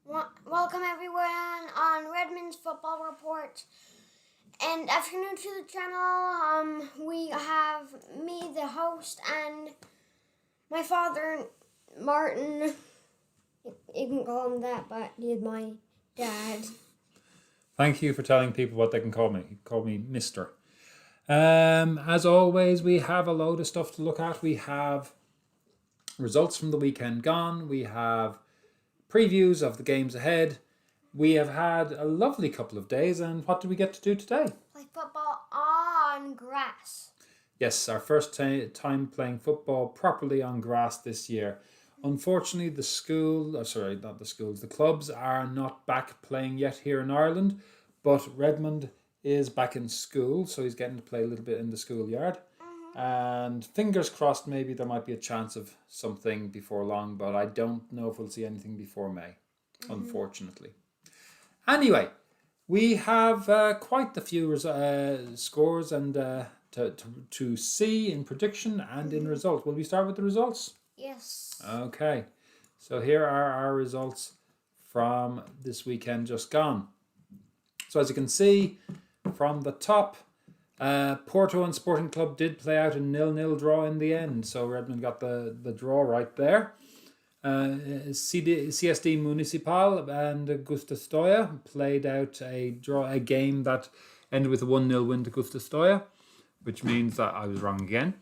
Welcome everyone on Redmond's Football Report. And if you're new to the channel, we have me, the host, and my father, Martin. You can call him that, but he's my dad. Thank you for telling people what they can call me. Call me Mr. As always, we have a load of stuff to look at. We have results from the weekend gone. We have previews of the games ahead. We have had a lovely couple of days, and what do we get to do today? Play football on grass. Yes, our first time playing football properly on grass this year. Unfortunately, the clubs are not back playing yet here in Ireland, but Redmond is back in school, so he's getting to play a little bit in the schoolyard. And fingers crossed, maybe there might be a chance of something before long, but I don't know if we'll see anything before May, unfortunately. Anyway, we have quite a few scores and to see in prediction and in results. Will we start with the results? Yes. Okay, so here are our results from this weekend just gone. So as you can see from the top, Porto and Sporting Club did play out a 0-0 draw in the end, so Redmond got the draw right there. CSD Municipal and Gusta Stoja played out a game that ended with a 1-0 win to Gusta Stoja, which means that I was wrong again.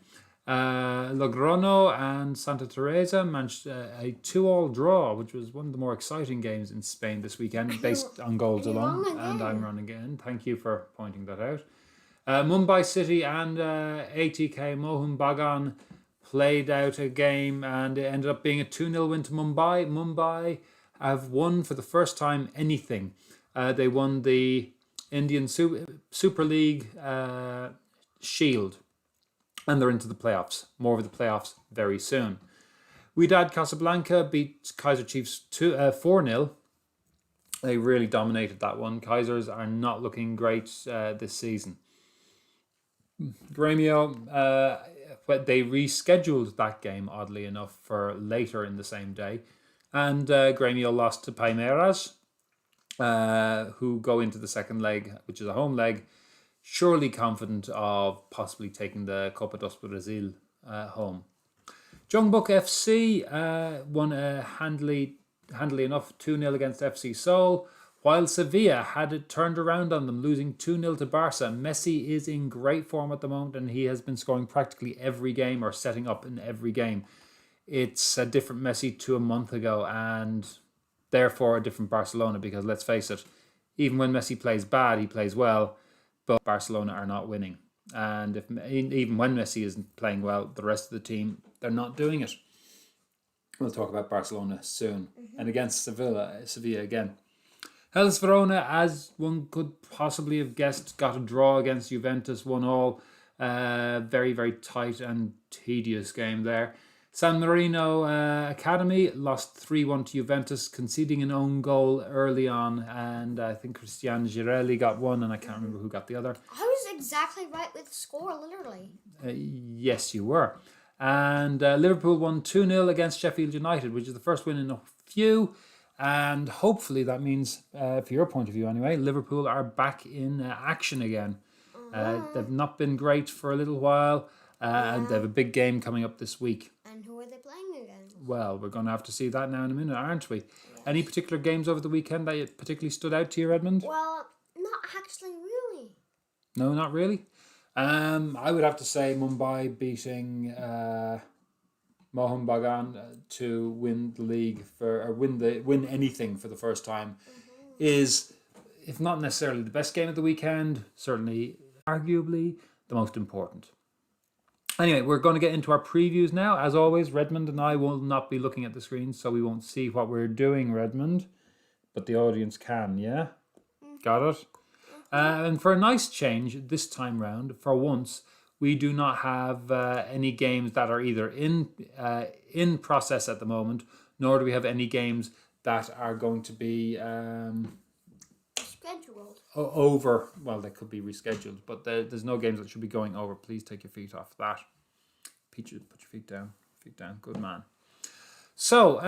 Logrono and Santa Teresa managed a 2-2 draw, which was one of the more exciting games in Spain this weekend, based on goals alone. And I'm wrong again. Thank you for pointing that out. Mumbai City and ATK Mohun Bagan played out a game, and it ended up being a 2-0 win to Mumbai. Mumbai have won for the first time anything. They won the Indian Super League Shield, and they're into the playoffs. More of the playoffs very soon. Wydad Casablanca beat Kaiser Chiefs 4-0. They really dominated that one. Kaisers are not looking great this season. Grêmio, but they rescheduled that game, oddly enough, for later in the same day. And Grêmio lost to Palmeiras, who go into the second leg, which is a home leg, surely confident of possibly taking the Copa dos Brasil home. Jeonbuk FC won handily enough 2-0 against FC Seoul, while Sevilla had it turned around on them, losing 2-0 to Barca. Messi is in great form at the moment, and he has been scoring practically every game or setting up in every game. It's a different Messi to a month ago, and therefore a different Barcelona, because let's face it, even when Messi plays bad, he plays well, but Barcelona are not winning. And even when Messi isn't playing well, the rest of the team, they're not doing it. We'll talk about Barcelona soon. And against Sevilla again. Hellas Verona, as one could possibly have guessed, got a draw against Juventus, 1-1. Very, very tight and tedious game there. San Marino Academy lost 3-1 to Juventus, conceding an own goal early on, and I think Cristian Girelli got one, and I can't remember who got the other. I was exactly right with the score, literally. Yes, you were. And Liverpool won 2-0 against Sheffield United, which is the first win in a few. And hopefully that means, for your point of view anyway, Liverpool are back in action again. They've not been great for a little while. And they have a big game coming up this week. And who are they playing against? Well, we're going to have to see that now in a minute, aren't we? Yes. Any particular games over the weekend that particularly stood out to you, Redmond? Well, not actually really. No, not really? I would have to say Mumbai beating Mohun Bagan to win the league win anything for the first time is, if not necessarily the best game of the weekend, certainly arguably the most important. Anyway, we're going to get into our previews now. As always, Redmond and I will not be looking at the screen, so we won't see what we're doing, Redmond. But the audience can, yeah? Got it? And for a nice change this time round, for once, we do not have any games that are either in process at the moment, nor do we have any games that are going to be scheduled over. Well, they could be rescheduled, but there's no games that should be going over. Please take your feet off that. Put your feet down. Good man. So,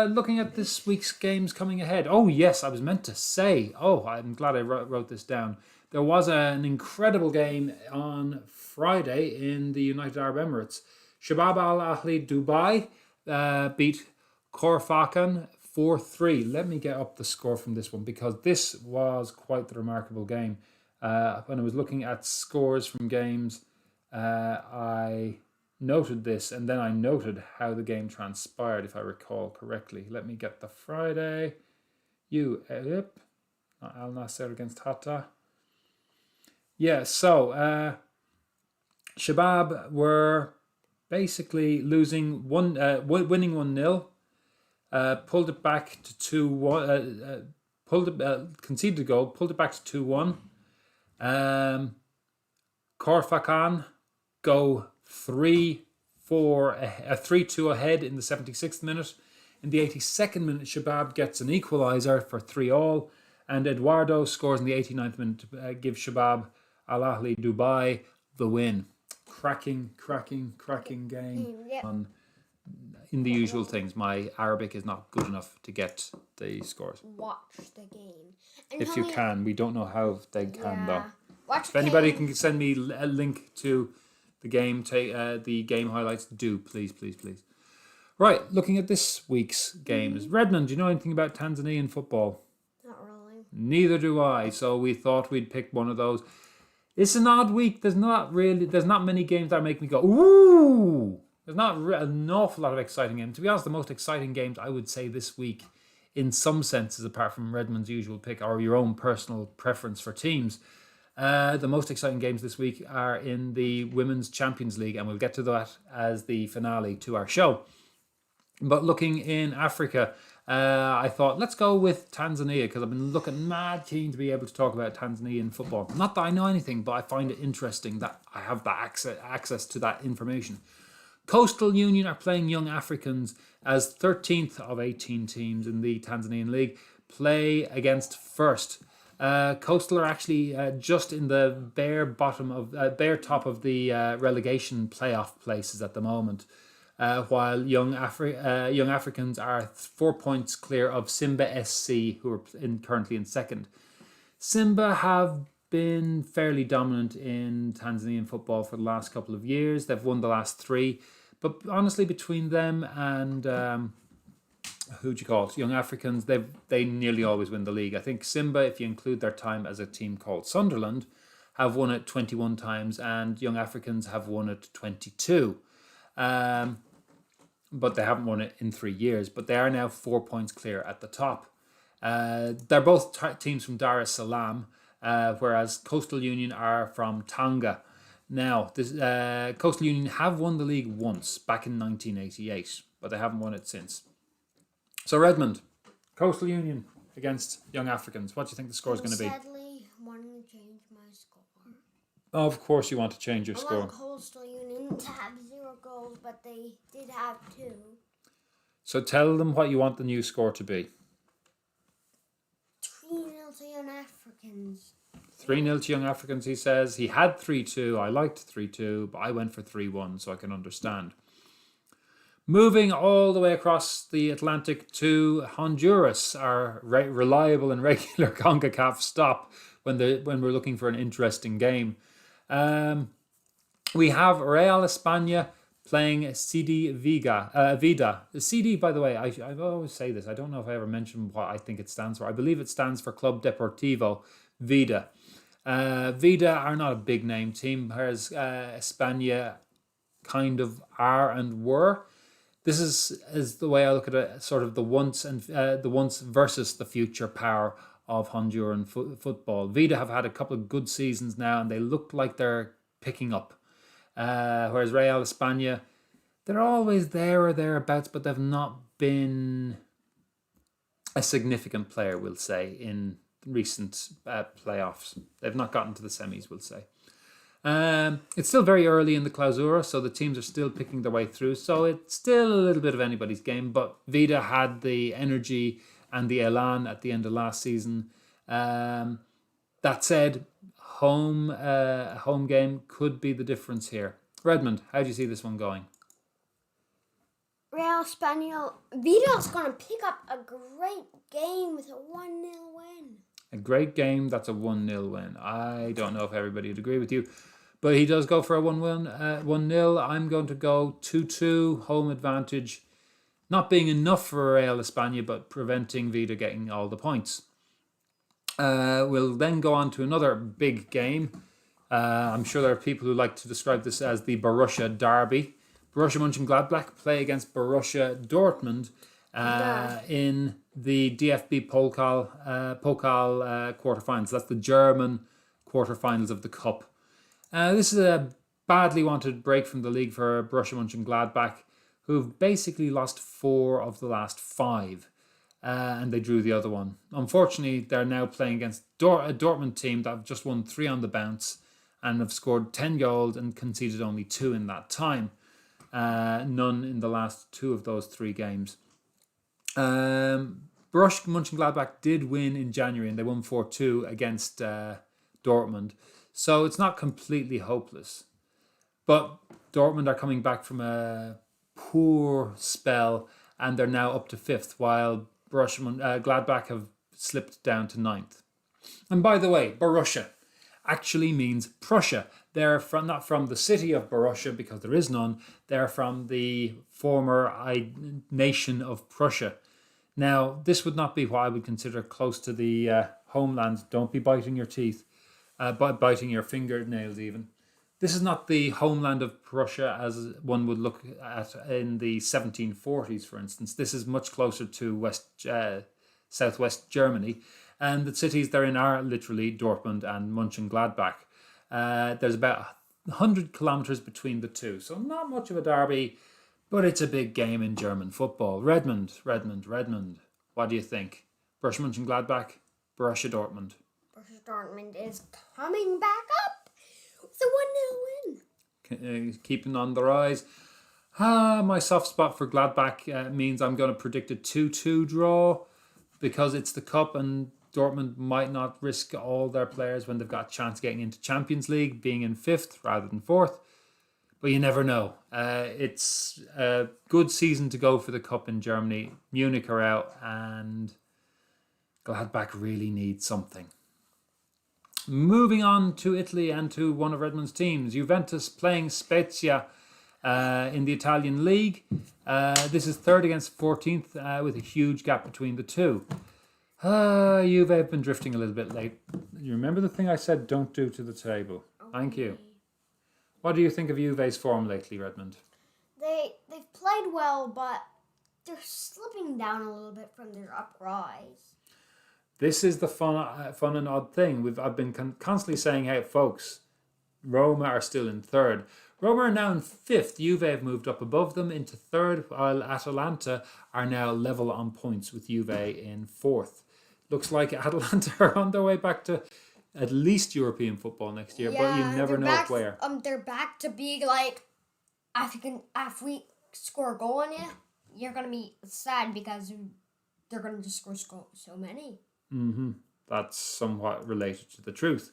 looking at this week's games coming ahead. Oh, yes, I was meant to say. Oh, I'm glad I wrote this down. There was an incredible game on Friday in the United Arab Emirates. Shabab Al Ahli Dubai beat Corfacan 4-3. Let me get up the score from this one because this was quite the remarkable game. When I was looking at scores from games, I noted this and then I noted how the game transpired, if I recall correctly. Let me get the Friday. Al Nasser against Hatta. Yeah, so Shabab were basically losing winning 1-0, pulled it back to 2-1, conceded a goal, pulled it back to 2-1. Corfacan go 3-2 ahead in the 76th minute. In the 82nd minute, Shabab gets an equaliser for 3-3, and Eduardo scores in the 89th minute to give Shabab Al Ahli Dubai the win. Cracking game. Yep. In the usual things, my Arabic is not good enough to get the scores. Watch the game. And If you can, we don't know how they can though. Watch If anybody can send me a link to the game, the game highlights, do please. Right, looking at this week's games. Redmond, do you know anything about Tanzanian football? Not really. Neither do I. So we thought we'd pick one of those. It's an odd week. There's not many games that make me go, ooh. There's not an awful lot of exciting games. To be honest, the most exciting games I would say this week, in some senses, apart from Redmond's usual pick or your own personal preference for teams, the most exciting games this week are in the Women's Champions League, and we'll get to that as the finale to our show. But looking in Africa, I thought, let's go with Tanzania, because I've been looking mad keen to be able to talk about Tanzanian football. Not that I know anything, but I find it interesting that I have that access to that information. Coastal Union are playing Young Africans as 13th of 18 teams in the Tanzanian League play against First. Coastal are actually just in the bare top of the relegation playoff places at the moment, while Young Africans are 4 points clear of Simba SC, who are currently in second. Simba have been fairly dominant in Tanzanian football for the last couple of years. They've won the last 3. But honestly, between them and Young Africans, they nearly always win the league. I think Simba, if you include their time as a team called Sunderland, have won it 21 times, and Young Africans have won it 22. But they haven't won it in 3 years. But they are now 4 points clear at the top. They're both teams from Dar es Salaam, whereas Coastal Union are from Tanga. Now, this Coastal Union have won the league once, back in 1988, but they haven't won it since. So Redmond, Coastal Union against Young Africans. What do you think the score is going to be? Sadly, wanting to change my score. Oh, of course you want to change your score. I want Coastal Union to have 0 goals, but they did have 2. So tell them what you want the new score to be. 3-0 to Young Africans. 3-0 to Young Africans, he says. He had 3-2. I liked 3-2, but I went for 3-1, so I can understand. Moving all the way across the Atlantic to Honduras, our reliable and regular CONCACAF stop when we're looking for an interesting game. We have Real Espana playing CD Vida. The CD, by the way, I always say this. I don't know if I ever mentioned what I think it stands for. I believe it stands for Club Deportivo Vida. Vida are not a big name team, whereas Espana kind of are and were. This is the way I look at it, sort of the once versus the future power of Honduran football. Vida have had a couple of good seasons now, and they look like they're picking up. Whereas Real Espana, they're always there or thereabouts, but they've not been a significant player, we'll say, in recent playoffs. They've not gotten to the semis, we'll say. It's still very early in the Clausura, so the teams are still picking their way through. So it's still a little bit of anybody's game, but Vida had the energy and the elan at the end of last season. That said, home game could be the difference here. Redmond, how do you see this one going? Real Spaniel. Vida's going to pick up a great game with a 1-0 win. A great game, that's a 1-0 win. I don't know if everybody would agree with you, but he does go for a 1-0. I'm going to go 2-2, home advantage. Not being enough for Real Espana, but preventing Vida getting all the points. We'll then go on to another big game. I'm sure there are people who like to describe this as the Borussia derby. Borussia Moenchengladbach play against Borussia Dortmund in the DFB Pokal quarterfinals. That's the German quarterfinals of the Cup. This is a badly wanted break from the league for Borussia Mönchengladbach, who've basically lost 4 of the last 5, and they drew the other one. Unfortunately, they're now playing against a Dortmund team that have just won 3 on the bounce and have scored 10 goals and conceded only 2 in that time. None in the last 2 of those 3 games. Borussia Mönchengladbach did win in January, and they won 4-2 against Dortmund. So it's not completely hopeless. But Dortmund are coming back from a poor spell, and they're now up to 5th, while Borussia Gladbach have slipped down to 9th. And by the way, Borussia actually means Prussia. They're not from the city of Borussia, because there is none. They're from the former nation of Prussia. Now, this would not be what I would consider close to the homeland. Don't be biting your teeth, biting your fingernails even. This is not the homeland of Prussia as one would look at in the 1740s, for instance. This is much closer to southwest Germany. And the cities they're in are literally Dortmund and Mönchengladbach. There's about 100 kilometres between the two. So not much of a derby, but it's a big game in German football. Redmond. What do you think? Borussia Mönchengladbach, Borussia Dortmund. Borussia Dortmund is coming back up with a 1-0 win. Keeping on the rise. My soft spot for Gladbach means I'm going to predict a 2-2 draw, because it's the cup and Dortmund might not risk all their players when they've got a chance getting into Champions League, being in 5th rather than 4th. But you never know. It's a good season to go for the cup in Germany. Munich are out, and Gladbach really needs something. Moving on to Italy and to one of Redmond's teams, Juventus playing Spezia in the Italian league. This is 3rd against 14th with a huge gap between the two. Juve have been drifting a little bit late. You remember the thing I said don't do to the table? Okay. Thank you. What do you think of Juve's form lately, Redmond? They've played well, but they're slipping down a little bit from their uprise. This is the fun and odd thing. I've been constantly saying, hey, folks, Roma are still in 3rd. Roma are now in 5th. Juve have moved up above them into 3rd, while Atalanta are now level on points with Juve in 4th. Looks like Atalanta are on their way back to at least European football next year, but you never know where. They're back to being like, if we score a goal on you, you're going to be sad because they're going to just score so many. Mm-hmm. That's somewhat related to the truth.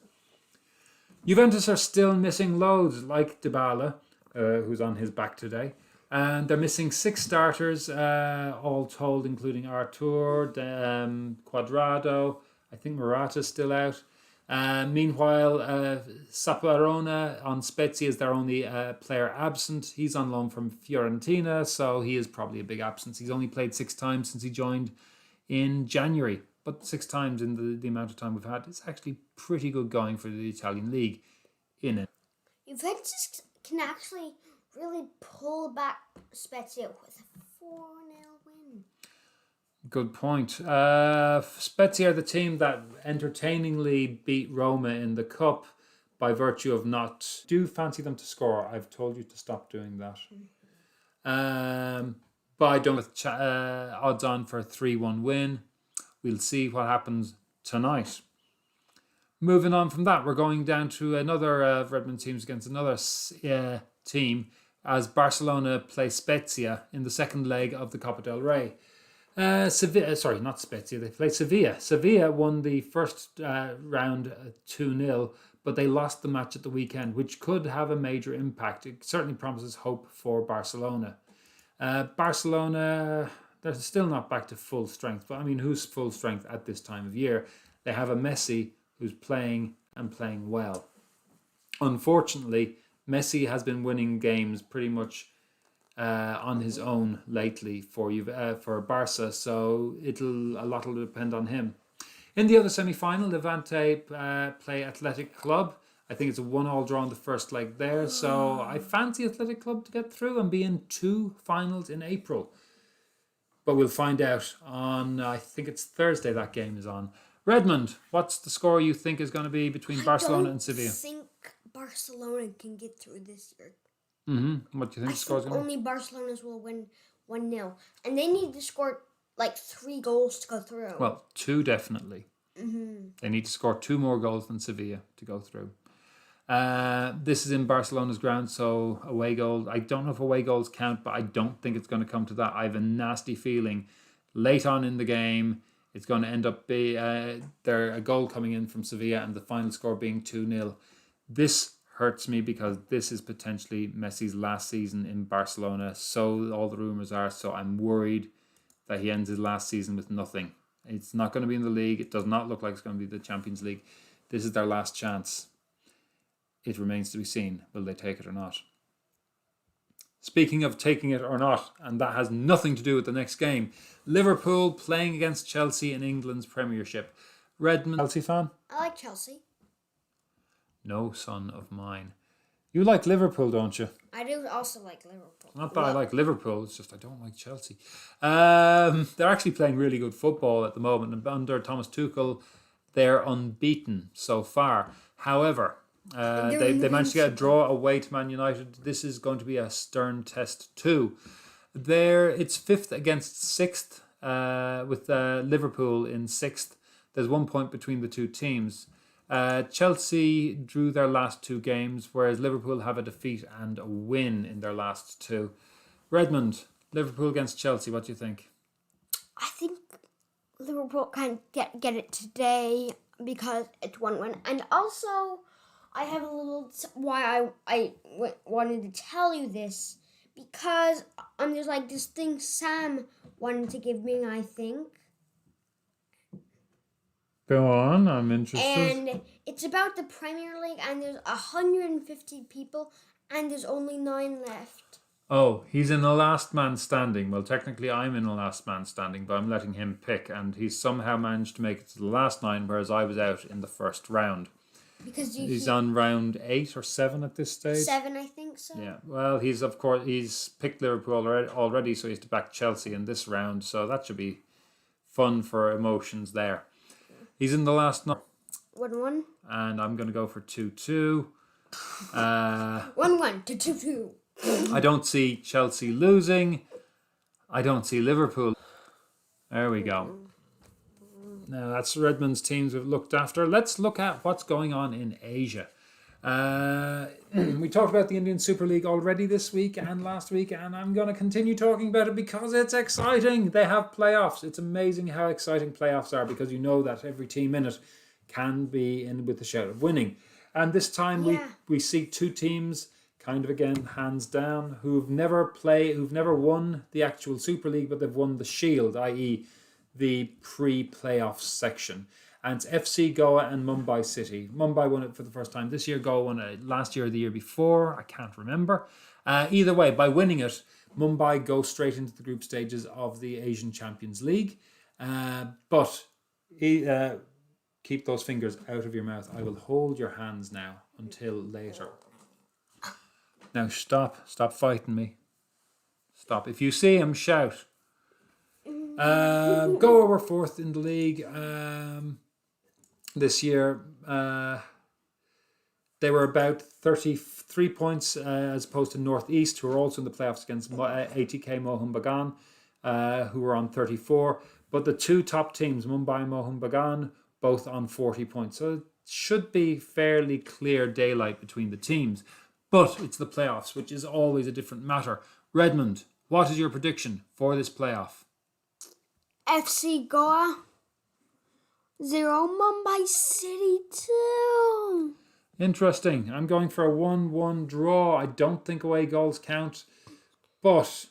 Juventus are still missing loads, like Dybala, who's on his back today. And they're missing 6 starters, all told, including Artur, Quadrado. I think Morata's still out. Meanwhile, Saparona on Spezia is their only player absent. He's on loan from Fiorentina, so he is probably a big absence. He's only played 6 times since he joined in January. But 6 times in the amount of time we've had, it's actually pretty good going for the Italian league in it. Juventus can actually really pull back Spezia with a 4-0 win. Good point. Spezia are the team that entertainingly beat Roma in the Cup by virtue of not... Do fancy them to score. I've told you to stop doing that. But I don't with odds on for a 3-1 win. We'll see what happens tonight. Moving on from that, we're going down to another of Redmond teams against another team as Barcelona play Spezia in the second leg of the Copa del Rey. Not Spezia, they play Sevilla. Sevilla won the first round 2-0, but they lost the match at the weekend, which could have a major impact. It certainly promises hope for Barcelona. Barcelona, they're still not back to full strength. But I mean, who's full strength at this time of year? They have a Messi who's playing and playing well. Unfortunately, Messi has been winning games pretty much on his own lately for Barca, so a lot will depend on him. In the other semi-final, Levante play Athletic Club. I think it's a 1-1 draw in the first leg there, so I fancy Athletic Club to get through and be in 2 finals in April. But we'll find out on, I think it's Thursday that game is on. Redmond, what's the score you think is going to be between Barcelona and Sevilla? I think Barcelona can get through this year. What do you think the score's going to be? Only Barcelona's will win 1-0. And they need to score like 3 goals to go through. Well, 2 definitely. They need to score 2 more goals than Sevilla to go through. This is in Barcelona's ground, so away goal. I don't know if away goals count, but I don't think it's going to come to that. I have a nasty feeling late on in the game, it's going to end up a goal coming in from Sevilla and the final score being 2-0. This hurts me because this is potentially Messi's last season in Barcelona. So all the rumours are. So I'm worried that he ends his last season with nothing. It's not going to be in the league. It does not look like it's going to be the Champions League. This is their last chance. It remains to be seen. Will they take it or not? Speaking of taking it or not, and that has nothing to do with the next game, Liverpool playing against Chelsea in England's Premiership. Redmond, Chelsea fan? I like Chelsea. No son of mine. You like Liverpool, don't you? I do also like Liverpool. Not that I like Liverpool, it's just I don't like Chelsea. They're actually playing really good football at the moment, and under Thomas Tuchel, they're unbeaten so far. However, they managed to get a draw away to Man United. This is going to be a stern test too. It's 5th against 6th, with Liverpool in 6th. There's 1 point between the two teams. Chelsea drew their last 2 games, whereas Liverpool have a defeat and a win in their last 2. Redmond, Liverpool against Chelsea, what do you think? I think Liverpool can get it today because it's 1-1. And also, I have a little why I wanted to tell you this, because there's like this thing Sam wanted to give me, I think. Go on, I'm interested. And it's about the Premier League, and there's 150 people, and there's only 9 left. Oh, he's in the last man standing. Well, technically I'm in the last man standing, but I'm letting him pick, and he's somehow managed to make it to the last 9, whereas I was out in the first round. Because he's on round 8 or 7 at this stage. 7, I think so. Yeah, well, he's picked Liverpool already, so he has to back Chelsea in this round, so that should be fun for emotions there. He's in the last 9. 1-1. And I'm going to go for 2-2. 1-1 to 2-2. I don't see Chelsea losing. I don't see Liverpool. There we go. Now that's Redmond's teams we've looked after. Let's look at what's going on in Asia. We talked about the Indian Super League already this week and last week, and I'm going to continue talking about it because it's exciting. They have playoffs. It's amazing how exciting playoffs are, because you know that every team in it can be in with the shout of winning. And this time we see 2 teams, kind of again, hands down, who've never won the actual Super League, but they've won the Shield, i.e. the pre-playoffs section. And it's FC Goa and Mumbai City. Mumbai won it for the first time this year. Goa won it last year or the year before. I can't remember. Either way, by winning it, Mumbai go straight into the group stages of the Asian Champions League. But keep those fingers out of your mouth. I will hold your hands now until later. Now stop fighting me. Stop. If you see him, shout. Goa were 4th in the league this year. They were about 33 points as opposed to Northeast, who were also in the playoffs against ATK Mohun Bagan, who were on 34. But the 2 top teams, Mumbai and Mohun Bagan, both on 40 points. So it should be fairly clear daylight between the teams. But it's the playoffs, which is always a different matter. Redmond, what is your prediction for this playoff? FC Goa 0, Mumbai City 2. Interesting. I'm going for a 1-1 draw. I don't think away goals count, but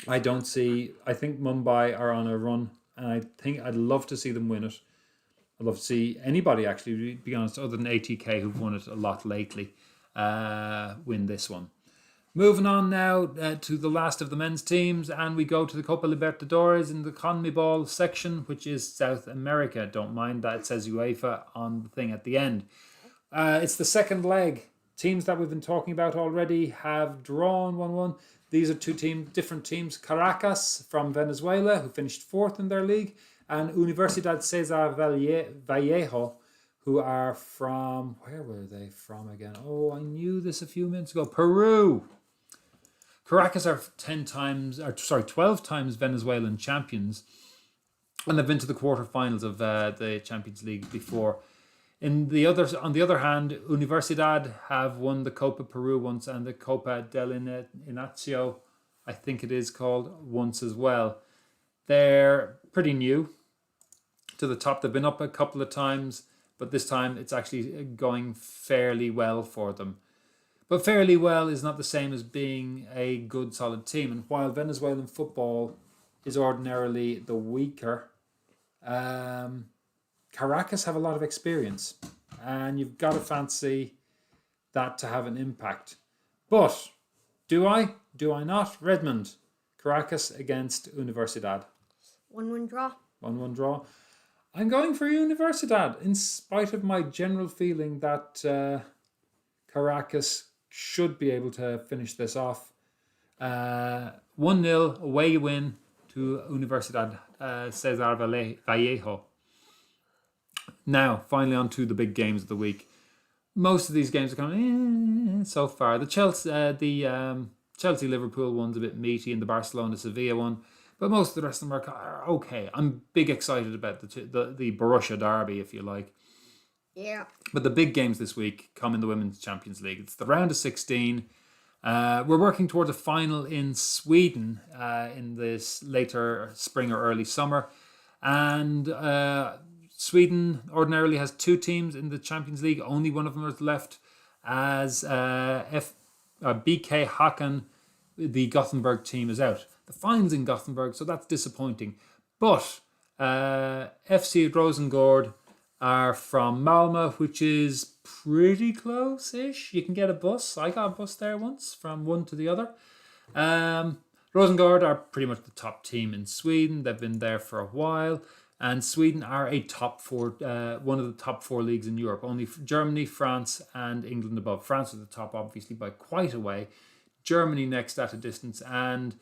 I think Mumbai are on a run, and I think I'd love to see them win it. I'd love to see anybody, actually, to be honest, other than ATK, who've won it a lot lately, win this one. Moving on now to the last of the men's teams, and we go to the Copa Liberadores in the CONMEBOL section, which is South America. Don't mind that it says UEFA on the thing at the end. It's the second leg. Teams that we've been talking about already have drawn 1-1. These are different teams. Caracas from Venezuela, who finished fourth in their league, and Universidad Cesar Vallejo, who are from, where were they from again? Oh, I knew this a few minutes ago. Peru. Caracas are 12 times Venezuelan champions, and they've been to the quarterfinals of the Champions League before. On the other hand, Universidad have won the Copa Peru once and the Copa del Inacio, I think it is called, once as well. They're pretty new to the top. They've been up a couple of times, but this time it's actually going fairly well for them. But fairly well is not the same as being a good, solid team. And while Venezuelan football is ordinarily the weaker, Caracas have a lot of experience. And you've got to fancy that to have an impact. But do I? Do I not? Redmond. Caracas against Universidad. 1-1 draw. 1-1 draw. I'm going for Universidad, in spite of my general feeling that Caracas should be able to finish this off. 1-0 away win to Universidad Cesar Vallejo. Now, finally on to the big games of the week. Most of these games are coming so far. The Chelsea-Liverpool one's a bit meaty, and the Barcelona-Sevilla one. But most of the rest of them are okay. I'm big excited about the Borussia derby, if you like. Yeah. But the big games this week come in the Women's Champions League. It's the round of 16. We're working towards a final in Sweden in this later spring or early summer. And Sweden ordinarily has two teams in the Champions League. Only one of them is left, as BK Häcken, the Gothenburg team, is out. The final's in Gothenburg, so that's disappointing. But FC Rosengard are from Malmö, which is pretty close-ish. You can get a bus. I got a bus there once from one to the other. Rosengard are pretty much the top team in Sweden. They've been there for a while. And Sweden are a one of the top four leagues in Europe. Only Germany, France, and England above. France is the top, obviously, by quite a way. Germany next at a distance. And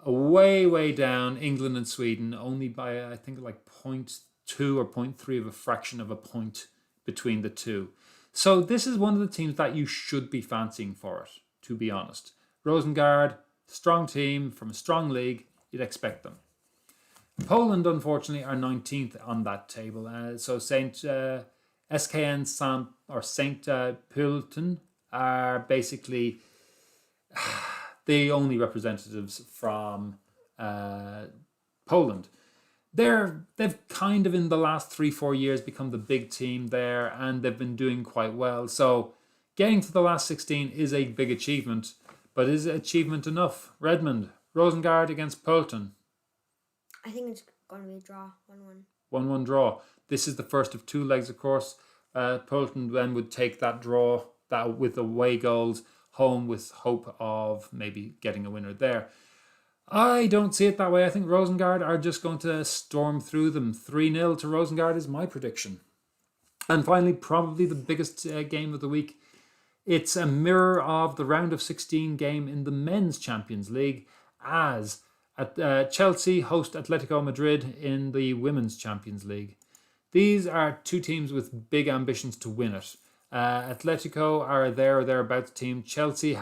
way down, England and Sweden, only by, I think, like 0.2 or 0.3 of a fraction of a point between the two. So this is one of the teams that you should be fancying for it, to be honest. Rosengard, strong team from a strong league, you'd expect them. Poland, unfortunately, are 19th on that table. So St Poelten are basically the only representatives from Poland. They've kind of in the last 3-4 years become the big team there, and they've been doing quite well. So getting to the last 16 is a big achievement, but is achievement enough? Redmond, Rosengard against Poelten. I think it's going to be a draw, 1-1. 1-1 draw. This is the first of two legs, of course. Poelten then would take that draw that with away goals home with hope of maybe getting a winner there. I don't see it that way. I think Rosengard are just going to storm through them. 3-0 to Rosengard is my prediction. And finally, probably the biggest game of the week. It's a mirror of the round of 16 game in the Men's Champions League, as Chelsea host Atletico Madrid in the Women's Champions League. These are two teams with big ambitions to win it. Atletico are there or thereabouts team. Chelsea